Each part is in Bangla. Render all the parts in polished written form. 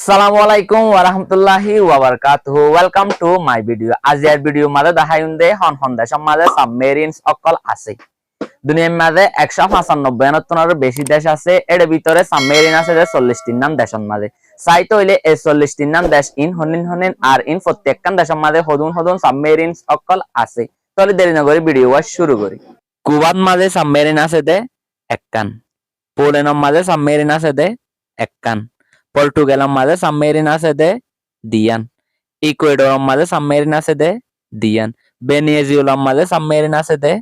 আসসালামু আলাইকুম ওয়া রাহমাতুল্লাহি ওয়া বারাকাতুহু ওয়েলকাম টু মাই ভিডিও আজিয়ার ভিডিও মাঝে দেখাইন্দে হন দেশৰ মাঝে সাবমেরিনস অকল আছে দুনিয়ার মাঝে 195 বেশি দেশ আছে এর ভিতরে সাবমেরিন আছে যে 40টির নাম দেশৰ মাঝে চাইতে হইলে এই 40টির নাম দেশ ইন হনিন আর ইন প্রত্যেকখান দেশৰ মাঝে হদুন সাবমেরিনস অকল আছে তাহলে দেরি না করে ভিডিও শুরু করি কুবার মাঝে সাবমেরিন আছে দে একখান পোল্যান্ডের মাঝে সাবমেরিন আছে দে একখান পর্তুগালের মাঝে সাবমেরিন আছে দে দিয়ান ইকুয়েডরের মাঝে সাবমেরিন আছে দে দিয়ান ভেনেজুয়েলার মাঝে সাবমেরিন আছে দে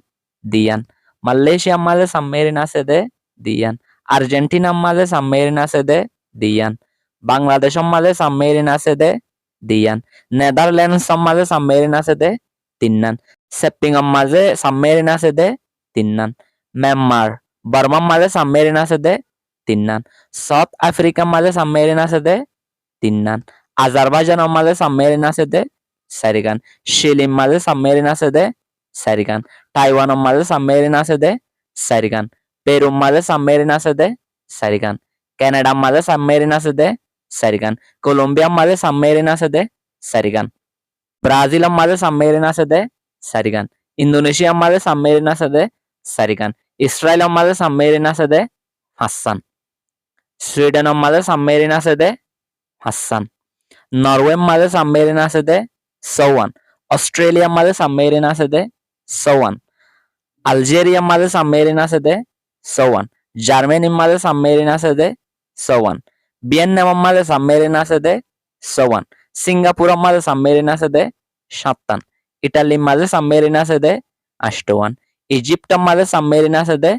দিয়ান মালয়েশিয়ার মাঝে সাবমেরিন আছে দে দিয়ান আর্জেন্টিনার মাঝে সাবমেরিন আছে দে দিয়ান বাংলাদেশের মাঝে সাবমেরিন আছে দে দিয়ান নেদারল্যান্ডসের মাঝে সাবমেরিন আছে দে তিন্নান সেপ্টিংয়ের মাঝে সাবমেরিন আছে দে তিন্নান মিয়ানমার বার্মার মাঝে সাবমেরিন আছে দে তিন্নান সাউথ আফ্রিকার মাঝে সাবমেরিন আছে দে তিন্নান আজারবাইজানের মাঝে সাবমেরিন আছে দে চারিখান শিলির মাঝে সাবমেরিন আছে দে চারিখান তাইওয়ানের মাঝে সাবমেরিন আছে দে চারিখান পেরুর মাঝে সাবমেরিন আছে দে চারিখান কানাডার মাঝে সাবমেরিন আছে দে চারিখান কলম্বিয়ার মাঝে সাবমেরিন আছে দে চারিখান ব্রাজিলের মাঝে সাবমেরিন আছে দে চারিখান ইন্দোনেশিয়ার মাঝে সাবমেরিন আছে দে চারিখান ইসরায়েলের মাঝে সাবমেরিন আছে দে পাঁচখান সুইডেনের মাঝে সাবমেরিন আছে দে পাঁচখান নরওয়ের মাঝে সাবমেরিন আছে দে 54 অস্ট্রেলিয়ার মাঝে সাবমেরিন আছে দে 54 আলজেরিয়ার মাঝে সাবমেরিন আছে দে 54 জার্মানির মাঝে সাবমেরিন আছে দে 54 ভিয়েতনামের মাঝে সাবমেরিন আছে দে 54 সিঙ্গাপুরের মাঝে সাবমেরিন আছে দে 57 ইটালির মাঝে সাবমেরিন আছে দে 58 ইজিপ্টের মাঝে সাবমেরিন আছে দে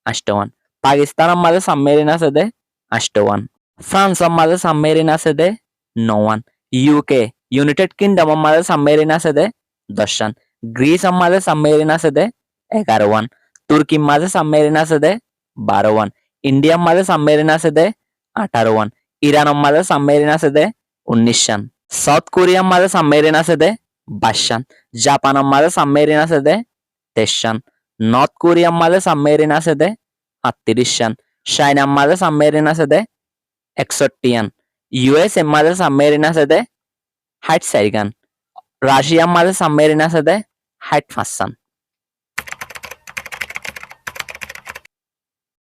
58 পাকিস্তানের মাঝে সাবমেরিন আছে দে 58 ফ্রান্সের মাঝে সাবমেরিন আছে দে 59 ইউকে ইউনাইটেড কিংডমের মাঝে সাবমেরিন আছে দে 10 গ্রিসের মাঝে সাবমেরিন আছে দে 11 তুর্কির মাঝে সাবমেরিন আছে দে 12 ইন্ডিয়ার মাঝে সাবমেরিন আছে দে 18 ইরানের মাঝে সাবমেরিন আছে দে 19 সাউথ কোরিয়ার মাঝে সাবমেরিন আছে দে 22 জাপানের মাঝে সাবমেরিন আছে দে 23 নর্থ কোরিয়ার মাঝে সাবমেরিন আছে দে 38 চাইনার মাঝে সাবমেরিন আছে দে 61 ইউএস এর মাঝে সাবমেরিন আছে দে 64 রাশিয়ার মাঝে সাবমেরিন আছে দে 65